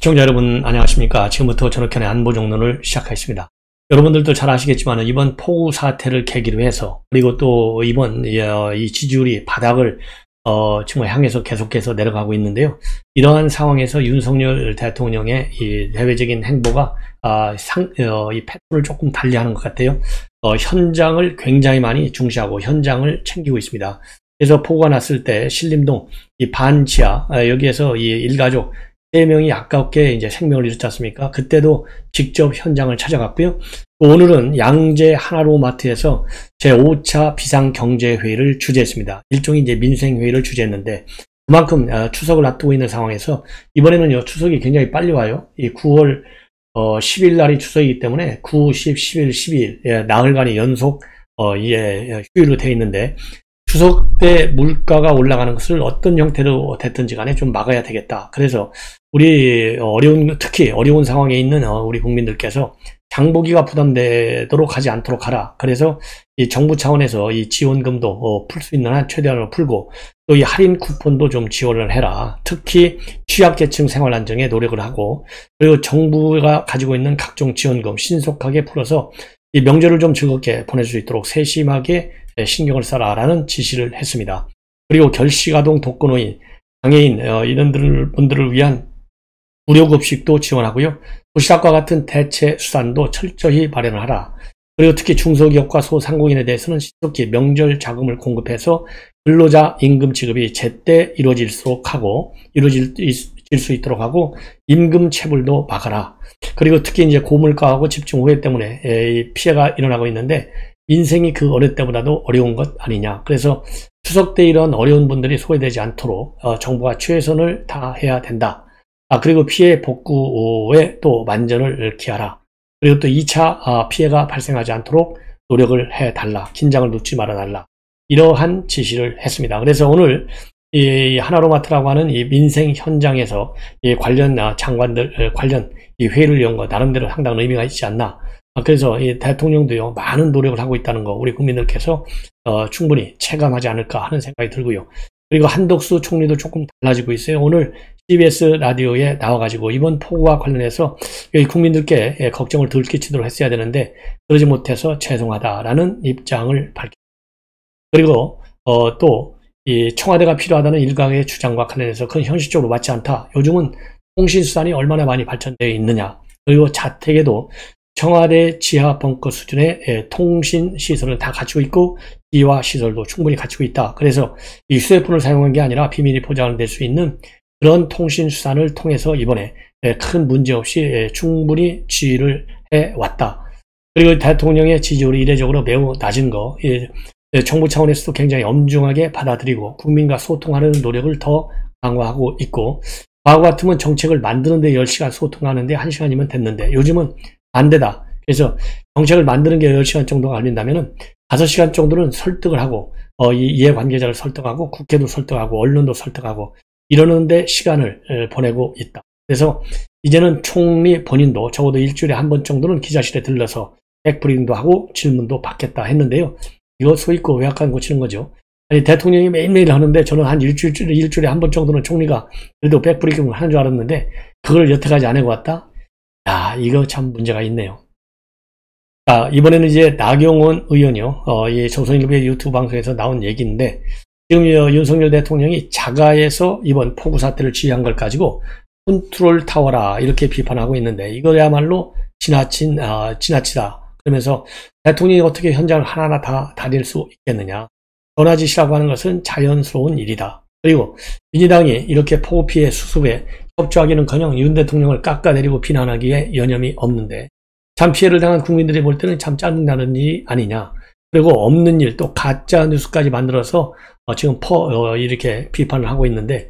시청자 여러분 안녕하십니까. 지금부터 전학현의 안보정론을 시작하겠습니다. 여러분들도 잘 아시겠지만 이번 폭우 사태를 계기로 해서 그리고 또 이번 이 지지율이 바닥을 정말 향해서 계속해서 내려가고 있는데요. 이러한 상황에서 윤석열 대통령의 이 대외적인 행보가 이 패턴을 조금 달리하는 것 같아요. 현장을 굉장히 많이 중시하고 현장을 챙기고 있습니다. 그래서 폭우가 났을 때 신림동 이 반지하 여기에서 이 일가족 3명이 아깝게 이제 생명을 잃었지 않습니까? 그때도 직접 현장을 찾아갔고요. 오늘은 양재 하나로마트에서 제5차 비상경제회의를 주재했습니다. 일종의 이제 민생회의를 주재했는데 그만큼 추석을 앞두고 있는 상황에서 이번에는 추석이 굉장히 빨리 와요. 이 9월 10일 날이 추석이기 때문에 9, 10, 11, 12일 나흘간의 연속 이게 휴일로 되어 있는데 추석 때 물가가 올라가는 것을 어떤 형태로 됐든지 간에 좀 막아야 되겠다. 그래서 우리 특히 어려운 상황에 있는 우리 국민들께서 장보기가 부담되도록 하지 않도록 하라. 그래서 이 정부 차원에서 이 지원금도 풀 수 있는 한 최대한으로 풀고 또 이 할인 쿠폰도 좀 지원을 해라. 특히 취약계층 생활 안정에 노력을 하고 그리고 정부가 가지고 있는 각종 지원금 신속하게 풀어서 이 명절을 좀 즐겁게 보낼 수 있도록 세심하게 신경을 써라라는 지시를 했습니다. 그리고 결식아동 독거노인, 장애인 이런 분들을 위한 무료급식도 지원하고요. 도시락과 같은 대체 수단도 철저히 마련을 하라. 그리고 특히 중소기업과 소상공인에 대해서는 신속히 명절 자금을 공급해서 근로자 임금 지급이 제때 이루어질 수 있도록 하고 임금 체불도 막아라. 그리고 특히 이제 고물가하고 집중 호혜 때문에 피해가 일어나고 있는데 민생이 그 어느 때보다도 어려운 것 아니냐. 그래서 추석 때 이런 어려운 분들이 소외되지 않도록 정부가 최선을 다해야 된다. 그리고 피해 복구에 또 만전을 기하라. 그리고 또 2차 피해가 발생하지 않도록 노력을 해달라. 긴장을 놓지 말아달라. 이러한 지시를 했습니다. 그래서 오늘 이 하나로마트라고 하는 이 민생 현장에서 이 관련 장관들 관련 이 회의를 연 거 나름대로 상당한 의미가 있지 않나. 그래서 이 대통령도요 많은 노력을 하고 있다는 거 우리 국민들께서 충분히 체감하지 않을까 하는 생각이 들고요. 그리고 한덕수 총리도 조금 달라지고 있어요. 오늘 CBS 라디오에 나와가지고 이번 폭우와 관련해서 국민들께 걱정을 덜 끼치도록 했어야 되는데 그러지 못해서 죄송하다라는 입장을 밝혔습니다. 그리고 또 이 청와대가 필요하다는 일각의 주장과 관련해서 그건 현실적으로 맞지 않다. 요즘은 통신수단이 얼마나 많이 발전되어 있느냐. 그리고 자택에도 청와대 지하 벙커 수준의 통신 시설을 다 갖추고 있고 기화 시설도 충분히 갖추고 있다. 그래서 이 휴대폰을 사용한 게 아니라 비밀이 포장을 될 수 있는 그런 통신 수단을 통해서 이번에 큰 문제 없이 충분히 지휘를 해왔다. 그리고 대통령의 지지율이 이례적으로 매우 낮은 거 정부 차원에서도 굉장히 엄중하게 받아들이고 국민과 소통하는 노력을 더 강화하고 있고 과거 같으면 정책을 만드는데 10시간 소통하는데 1시간이면 됐는데 요즘은 반대다. 그래서 정책을 만드는 게 10시간 정도가 걸린다면 5시간 정도는 설득을 하고 이해관계자를 설득하고 국회도 설득하고 언론도 설득하고 이러는데 시간을 보내고 있다. 그래서 이제는 총리 본인도 적어도 일주일에 한 번 정도는 기자실에 들러서 백브리핑도 하고 질문도 받겠다 했는데요. 이거 소위고 외약간 고치는 거죠. 아니 대통령이 매일매일 하는데 저는 한 일주일에 한 번 정도는 총리가 그래도 백브리핑을 하는 줄 알았는데 그걸 여태까지 안 해왔다? 야, 이거 참 문제가 있네요. 이번에는 이제 나경원 의원이요. 이 조선일보의 유튜브 방송에서 나온 얘기인데 지금 윤석열 대통령이 자가에서 이번 폭우 사태를 지휘한 걸 가지고 컨트롤 타워라 이렇게 비판하고 있는데 이거야말로 지나치다. 그러면서 대통령이 어떻게 현장을 하나하나 다 다닐 수 있겠느냐. 전화짓이라고 하는 것은 자연스러운 일이다. 그리고 민주당이 이렇게 폭우 피해 수습에 협조하기는커녕 윤 대통령을 깎아내리고 비난하기에 여념이 없는데 참 피해를 당한 국민들이 볼 때는 참 짜증나는 일이 아니냐. 그리고 없는 일 또 가짜 뉴스까지 만들어서 지금 이렇게 비판을 하고 있는데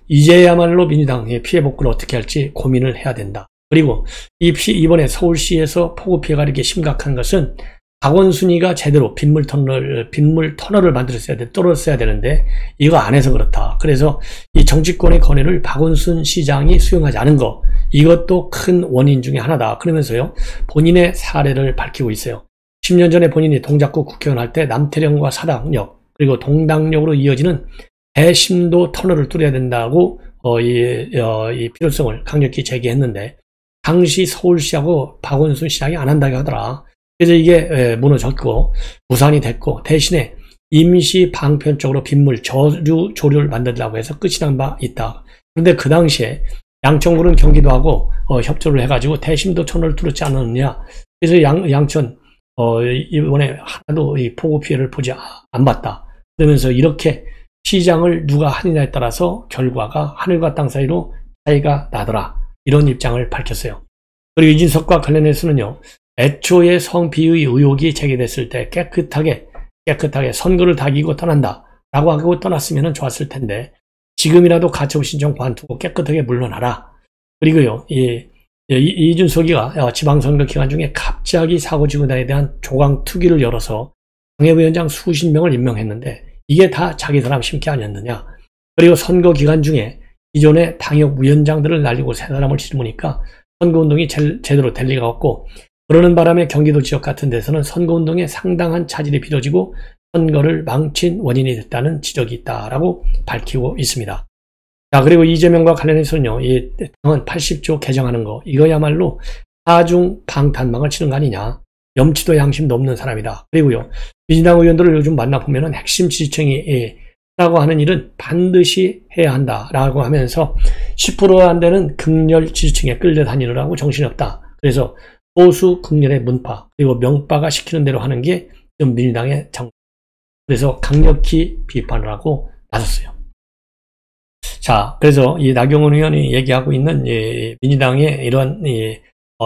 이제야말로 민주당의 피해 복구를 어떻게 할지 고민을 해야 된다. 그리고 이번에 서울시에서 폭우 피해가 이렇게 심각한 것은 박원순이가 제대로 빗물 터널을 떨었어야 되는데 이거 안 해서 그렇다. 그래서 이 정치권의 건의를 박원순 시장이 수용하지 않은 거 이것도 큰 원인 중에 하나다. 그러면서요 본인의 사례를 밝히고 있어요. 10년 전에 본인이 동작구 국회의원 할 때 남태령과 사당역 그리고 동당역으로 이어지는 대심도 터널을 뚫어야 된다고 이 필요성을 강력히 제기했는데 당시 서울시하고 박원순 시장이 안 한다고 하더라. 그래서 이게 무너졌고 무산이 됐고 대신에 임시 방편적으로 빗물 조류를 만들려고 해서 끝이 난 바 있다. 그런데 그 당시에 양천구는 경기도하고 협조를 해가지고 대심도 천을 뚫었지 않았느냐. 그래서 양천 이번에 하나도 이 폭우 피해를 보지 안 봤다. 그러면서 이렇게 시장을 누가 하느냐에 따라서 결과가 하늘과 땅 사이로 차이가 나더라. 이런 입장을 밝혔어요. 그리고 이준석과 관련해서는요. 애초에 성비의 의혹이 제기됐을 때 깨끗하게 선거를 다기고 떠난다 라고 하고 떠났으면 좋았을 텐데 지금이라도 가처분 신청 관두고 깨끗하게 물러나라. 그리고요. 이준석이가 지방선거 기간 중에 갑자기 사고지구단에 대한 조강특위를 열어서 당협위원장 수십 명을 임명했는데 이게 다 자기 사람 심기 아니었느냐. 그리고 선거 기간 중에 기존의 당협위원장들을 날리고 새 사람을 집으니까 선거운동이 제대로 될 리가 없고 그러는 바람에 경기도 지역 같은 데서는 선거운동에 상당한 차질이 빚어지고 선거를 망친 원인이 됐다는 지적이 있다라고 밝히고 있습니다. 자, 그리고 이재명과 관련해서는요, 이 당은 80조 개정하는 거, 이거야말로 하중 방탄망을 치는 거 아니냐. 염치도 양심도 없는 사람이다. 그리고요, 민주당 의원들을 요즘 만나보면은 핵심 지지층이 라고 하는 일은 반드시 해야 한다라고 하면서 10% 안 되는 극렬 지지층에 끌려다니느라고 정신없다. 그래서 보수 극렬의 문파 그리고 명파가 시키는 대로 하는 게 좀 민주당의 정. 그래서 강력히 비판을 하고 나섰어요. 자, 그래서 이 나경원 의원이 얘기하고 있는 민주당의 이런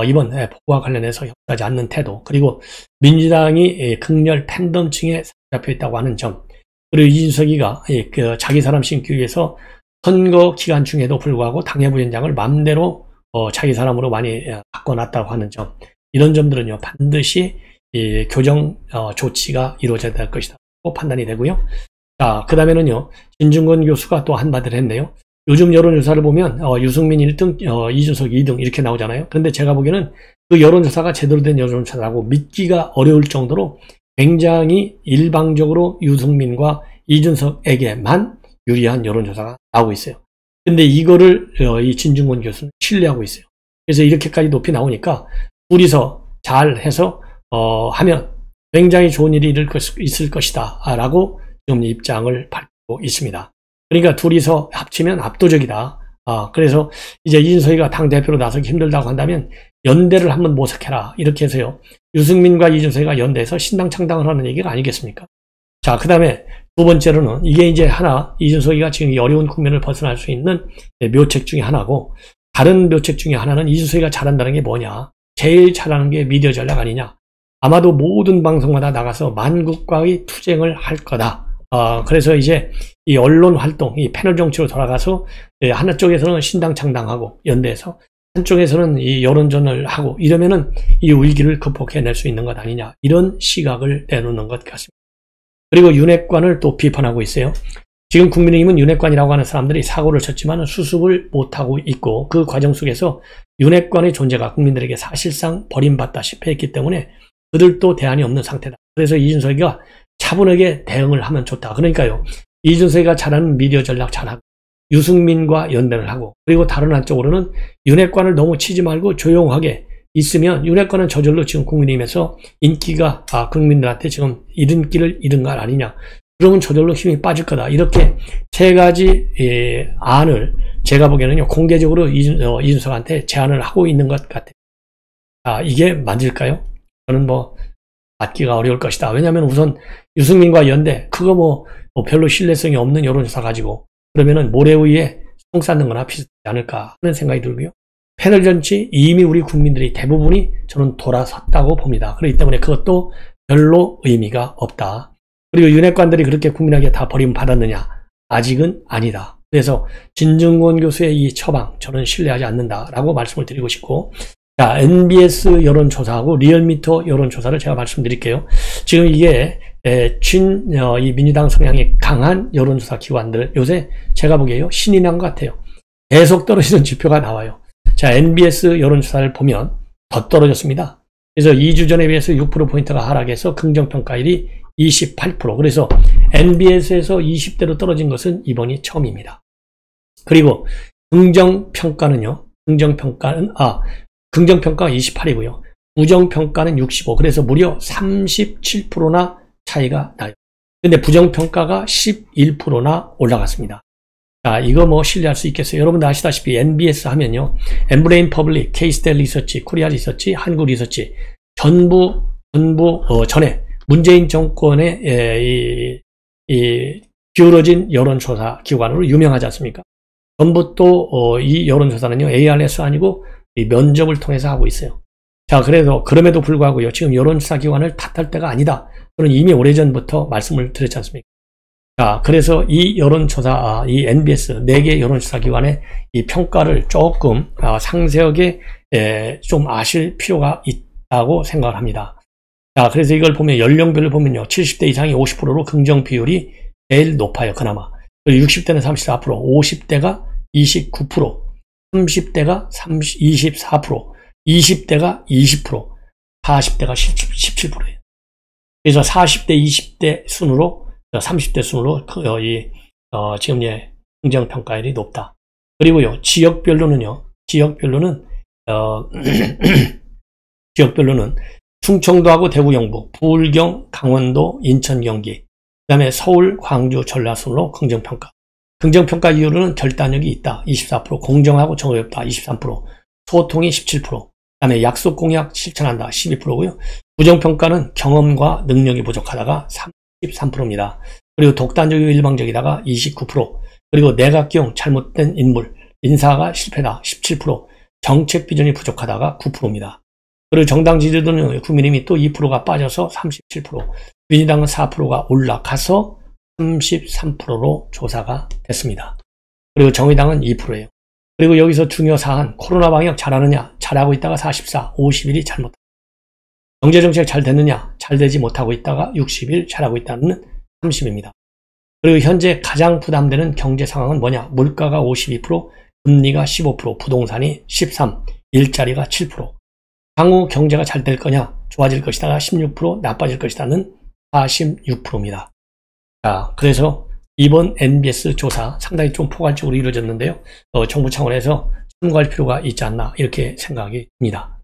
이번 폭우와 관련해서 협조하지 않는 태도, 그리고 민주당이 극렬 팬덤층에 잡혀 있다고 하는 점, 그리고 이준석이가 자기 사람 심기 위해서 선거 기간 중에도 불구하고 당협위원장을 마음대로 자기 사람으로 많이 바꿔놨다고 하는 점, 이런 점들은요 반드시 교정 조치가 이루어져야 될 것이다 판단이 되고요. 자, 그 다음에는요 진중권 교수가 또 한마디를 했네요. 요즘 여론조사를 보면 유승민 1등, 이준석 2등 이렇게 나오잖아요. 그런데 제가 보기에는 그 여론조사가 제대로 된 여론조사라고 믿기가 어려울 정도로 굉장히 일방적으로 유승민과 이준석에게만 유리한 여론조사가 나오고 있어요. 근데 이거를 이 진중권 교수는 신뢰하고 있어요. 그래서 이렇게까지 높이 나오니까 둘이서 잘 해서 하면 굉장히 좋은 일이 있을 것이다 라고 지금 입장을 밝히고 있습니다. 그러니까 둘이서 합치면 압도적이다. 그래서 이제 이준석이가 당대표로 나서기 힘들다고 한다면 연대를 한번 모색해라 이렇게 해서요 유승민과 이준석이가 연대해서 신당 창당을 하는 얘기가 아니겠습니까? 자, 그 다음에 두 번째로는 이게 이제 하나 이준석이가 지금 이 어려운 국면을 벗어날 수 있는 묘책 중에 하나고, 다른 묘책 중에 하나는 이준석이가 잘한다는 게 뭐냐, 제일 잘하는 게 미디어 전략 아니냐. 아마도 모든 방송마다 나가서 만국과의 투쟁을 할 거다. 그래서 이제 이 언론 활동, 이 패널 정치로 돌아가서 하나 쪽에서는 신당 창당하고 연대해서 한쪽에서는 이 여론전을 하고 이러면은 이 위기를 극복해낼 수 있는 것 아니냐, 이런 시각을 내놓는 것 같습니다. 그리고 윤핵관을 또 비판하고 있어요. 지금 국민의힘은 윤핵관이라고 하는 사람들이 사고를 쳤지만 수습을 못하고 있고 그 과정 속에서 윤핵관의 존재가 국민들에게 사실상 버림받다시피 했기 때문에 그들도 대안이 없는 상태다. 그래서 이준석이가 차분하게 대응을 하면 좋다. 그러니까요, 이준석이가 잘하는 미디어 전략 잘하고 유승민과 연대를 하고, 그리고 다른 한쪽으로는 윤핵관을 너무 치지 말고 조용하게 있으면 윤핵관은 저절로 지금 국민의힘에서 인기가 국민들한테 지금 이른길을 잃은 것 아니냐, 그러면 저절로 힘이 빠질 거다. 이렇게 세 가지 안을 제가 보기에는요 공개적으로 이준석한테 제안을 하고 있는 것 같아요. 이게 맞을까요? 저는 맞기가 어려울 것이다. 왜냐하면 우선 유승민과 연대, 그거 별로 신뢰성이 없는 여론조사 가지고 그러면은 모래 위에 똥 쌓는 거나 비슷하지 않을까 하는 생각이 들고요. 패널 정치 이미 우리 국민들이 대부분이 저는 돌아섰다고 봅니다. 그렇기 때문에 그것도 별로 의미가 없다. 그리고 윤핵관들이 그렇게 국민에게 다 버림받았느냐? 아직은 아니다. 그래서 진중권 교수의 이 처방 저는 신뢰하지 않는다라고 말씀을 드리고 싶고, 자, NBS 여론조사하고 리얼미터 여론조사를 제가 말씀드릴게요. 지금 이게 이 민주당 성향이 강한 여론조사 기관들 요새 제가 보기에요 신이 난 것 같아요. 계속 떨어지는 지표가 나와요. 자, NBS 여론조사를 보면 더 떨어졌습니다. 그래서 2주 전에 비해서 6%포인트가 하락해서 긍정평가율이 28%. 그래서 NBS에서 20대로 떨어진 것은 이번이 처음입니다. 그리고 긍정평가는요. 긍정평가가 28이고요. 부정평가는 65. 그래서 무려 37%나 차이가 나요. 근데 부정평가가 11%나 올라갔습니다. 자, 이거 뭐 신뢰할 수 있겠어요? 여러분들 아시다시피 NBS 하면요. 엠브레인 퍼블릭, 케이스텔 리서치, 코리아 리서치, 한국 리서치 전부 전에 문재인 정권의 기울어진 여론조사 기관으로 유명하지 않습니까? 전부 또 이 여론조사는요. ARS 아니고 면접을 통해서 하고 있어요. 자, 그럼에도 불구하고요. 지금 여론조사 기관을 탓할 때가 아니다. 저는 이미 오래전부터 말씀을 드렸지 않습니까? 자, 그래서 이 여론조사, 이 NBS 4개 여론조사 기관의 이 평가를 조금 상세하게 좀 아실 필요가 있다고 생각을 합니다. 자, 그래서 이걸 보면 연령별로 보면요. 70대 이상이 50%로 긍정 비율이 제일 높아요. 그나마. 그리고 60대는 34%, 50대가 29%, 30대가 24%, 20대가 20%, 40대가 17%예요. 그래서 40대, 20대 순으로 30대 순으로 지금 긍정평가율이 높다. 그리고요, 지역별로는 충청도하고 대구, 영북, 부울경, 강원도, 인천, 경기, 그 다음에 서울, 광주, 전라 순으로 긍정평가. 긍정평가 이유로는 결단력이 있다. 24%, 공정하고 정의롭다. 23%, 소통이 17%, 그 다음에 약속 공약 실천한다. 12%고요. 부정평가는 경험과 능력이 부족하다가 33%입니다. 그리고 독단적이고 일방적이다가 29%, 그리고 내각경 잘못된 인사가 실패다. 17%, 정책 비전이 부족하다가 9%입니다. 그리고 정당 지지도는 국민의힘이 또 2%가 빠져서 37%, 민주당은 4%가 올라가서 33%로 조사가 됐습니다. 그리고 정의당은 2%예요. 그리고 여기서 중요 사안, 코로나 방역 잘하느냐? 잘하고 있다가 44, 51이 잘못하다. 경제정책 잘 됐느냐? 잘 되지 못하고 있다가 60일 잘하고 있다는 30입니다. 그리고 현재 가장 부담되는 경제 상황은 뭐냐? 물가가 52%, 금리가 15%, 부동산이 13%, 일자리가 7%. 향후 경제가 잘 될 거냐? 좋아질 것이다가 16%, 나빠질 것이다는 46%입니다. 자, 그래서 이번 NBS 조사 상당히 좀 포괄적으로 이루어졌는데요. 정부 차원에서 참고할 필요가 있지 않나 이렇게 생각이 듭니다.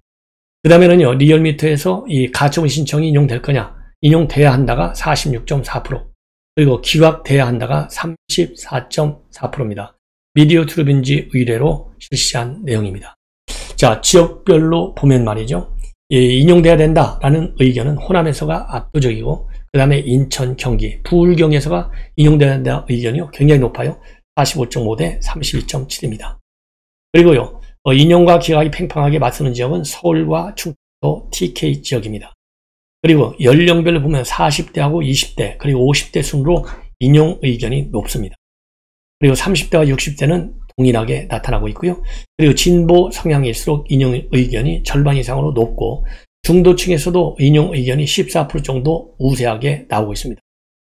그 다음에는요, 리얼미터에서 이 가처분 신청이 인용될 거냐? 인용돼야 한다가 46.4%, 그리고 기각돼야 한다가 34.4%입니다. 미디어 트루빈지 의뢰로 실시한 내용입니다. 자, 지역별로 보면 말이죠. 인용돼야 된다라는 의견은 호남에서가 압도적이고, 그 다음에 인천, 경기, 부울경에서가 인용돼야 된다 의견이요. 굉장히 높아요. 45.5 대 32.7입니다. 그리고요, 인용과 기각이 팽팽하게 맞서는 지역은 서울과 충청도 TK 지역입니다. 그리고 연령별로 보면 40대하고 20대, 그리고 50대 순으로 인용 의견이 높습니다. 그리고 30대와 60대는 동일하게 나타나고 있고요. 그리고 진보 성향일수록 인용 의견이 절반 이상으로 높고, 중도층에서도 인용 의견이 14% 정도 우세하게 나오고 있습니다.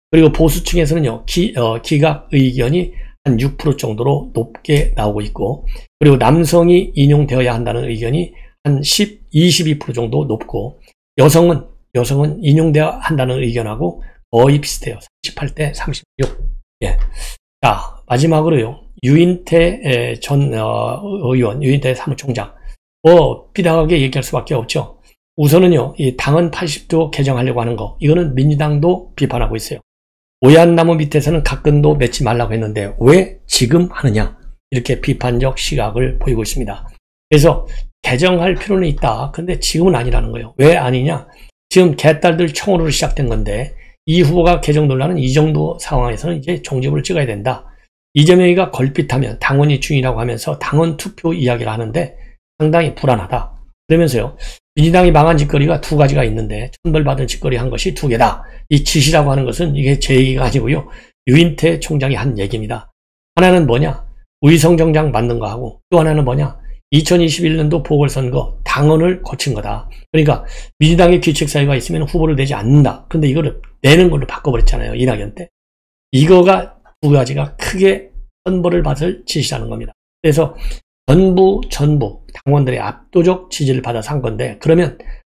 그리고 보수층에서는요, 기각 의견이 한 6% 정도로 높게 나오고 있고, 그리고 남성이 인용되어야 한다는 의견이 한 22% 정도 높고, 여성은 인용되어야 한다는 의견하고 거의 비슷해요. 38대 36. 예. 자, 마지막으로요, 유인태 전 의원, 유인태 사무총장. 삐딱하게 얘기할 수밖에 없죠. 우선은요, 이 당헌 80조 개정하려고 하는 거, 이거는 민주당도 비판하고 있어요. 오얏나무 밑에서는 각근도 맺지 말라고 했는데 왜 지금 하느냐, 이렇게 비판적 시각을 보이고 있습니다. 그래서 개정할 필요는 있다. 근데 지금은 아니라는 거예요. 왜 아니냐? 지금 개딸들 청으로 시작된 건데, 이 후보가 개정 논란은 이 정도 상황에서는 이제 종지부를 찍어야 된다. 이재명이가 걸핏하면 당원이 중이라고 하면서 당원 투표 이야기를 하는데 상당히 불안하다. 그러면서요, 민주당이 망한 짓거리가 두 가지가 있는데 천벌받은 짓거리 한 것이 두 개다. 이 짓이라고 하는 것은 이게 제 얘기가 아니고요, 유인태 총장이 한 얘기입니다. 하나는 뭐냐? 의성정장 만든 거 하고, 또 하나는 뭐냐? 2021년도 보궐선거 당헌을 거친 거다. 그러니까 민주당의 규칙사유가 있으면 후보를 내지 않는다. 근데 이거를 내는 걸로 바꿔버렸잖아요, 이낙연 때. 이거가 두 가지가 크게 선벌을 받을 짓이라는 겁니다. 그래서 전부 당원들의 압도적 지지를 받아서 한 건데, 그러면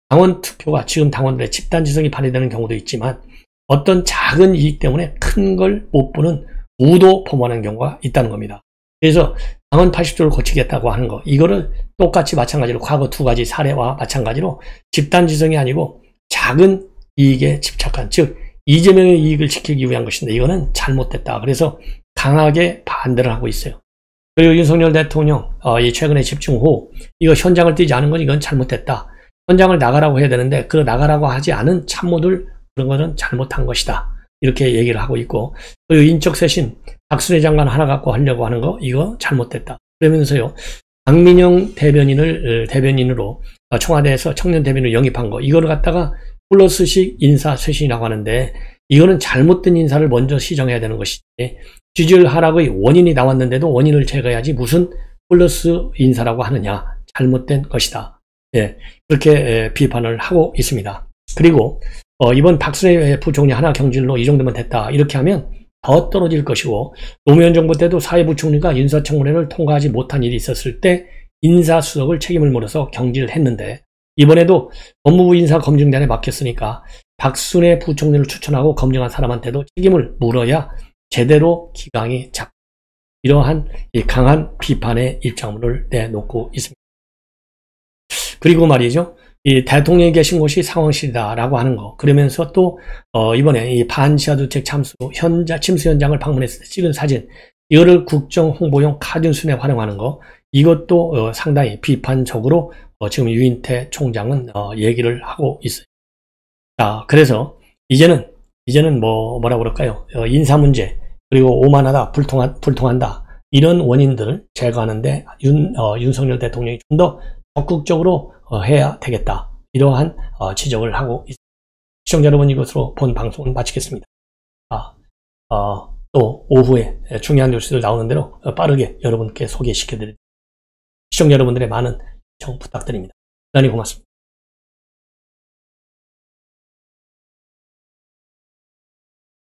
당원 투표가 지금 당원들의 집단지성이 발휘되는 경우도 있지만 어떤 작은 이익 때문에 큰 걸 못 보는 우도 범하는 경우가 있다는 겁니다. 그래서 당헌 80조를 고치겠다고 하는 거, 이거를 똑같이 마찬가지로 과거 두 가지 사례와 마찬가지로 집단지성이 아니고 작은 이익에 집착한, 즉 이재명의 이익을 지키기 위한 것인데 이거는 잘못됐다. 그래서 강하게 반대를 하고 있어요. 그리고 윤석열 대통령 이 최근에 집중호우, 이거 현장을 뛰지 않은 건 이건 잘못됐다. 현장을 나가라고 해야 되는데 그 나가라고 하지 않은 참모들, 그런 거는 잘못한 것이다. 이렇게 얘기를 하고 있고, 그리고 인적 쇄신, 박순애 장관 하나 갖고 하려고 하는 거, 이거 잘못됐다. 그러면서요, 박민영 대변인으로 청와대에서 청년 대변인을 영입한 거, 이거를 갖다가 플러스식 인사 쇄신이라고 하는데, 이거는 잘못된 인사를 먼저 시정해야 되는 것이지, 지지율 하락의 원인이 나왔는데도 원인을 제거해야지 무슨 플러스 인사라고 하느냐, 잘못된 것이다. 예, 그렇게 비판을 하고 있습니다. 그리고 이번 박순애 부총리 하나 경질로 이 정도면 됐다, 이렇게 하면 더 떨어질 것이고, 노무현 정부 때도 사회부총리가 인사청문회를 통과하지 못한 일이 있었을 때 인사수석을 책임을 물어서 경질을 했는데, 이번에도 법무부 인사검증단에 맡겼으니까 박순애 부총리를 추천하고 검증한 사람한테도 책임을 물어야 제대로 기강이 잡, 이러한 강한 비판의 입장문을 내놓고 있습니다. 그리고 말이죠, 이 대통령이 계신 곳이 상황실이다라고 하는 거, 그러면서 또 이번에 이 반지하주택 침수 현장을 방문했을 때 찍은 사진, 이거를 국정 홍보용 카드순에 활용하는 거, 이것도 상당히 비판적으로 지금 유인태 총장은 얘기를 하고 있어요. 자, 그래서 이제는 뭐라고 그럴까요? 인사 문제, 그리고 오만하다, 불통한다, 이런 원인들을 제거하는데 윤석열 대통령이 좀 더 적극적으로 해야 되겠다, 이러한 지적을 하고 있습니다. 시청자 여러분, 이것으로 본 방송을 마치겠습니다. 또 오후에 중요한 뉴스들 나오는 대로 빠르게 여러분께 소개시켜드립니다. 시청자 여러분들의 많은 시청 부탁드립니다. 대단히 고맙습니다.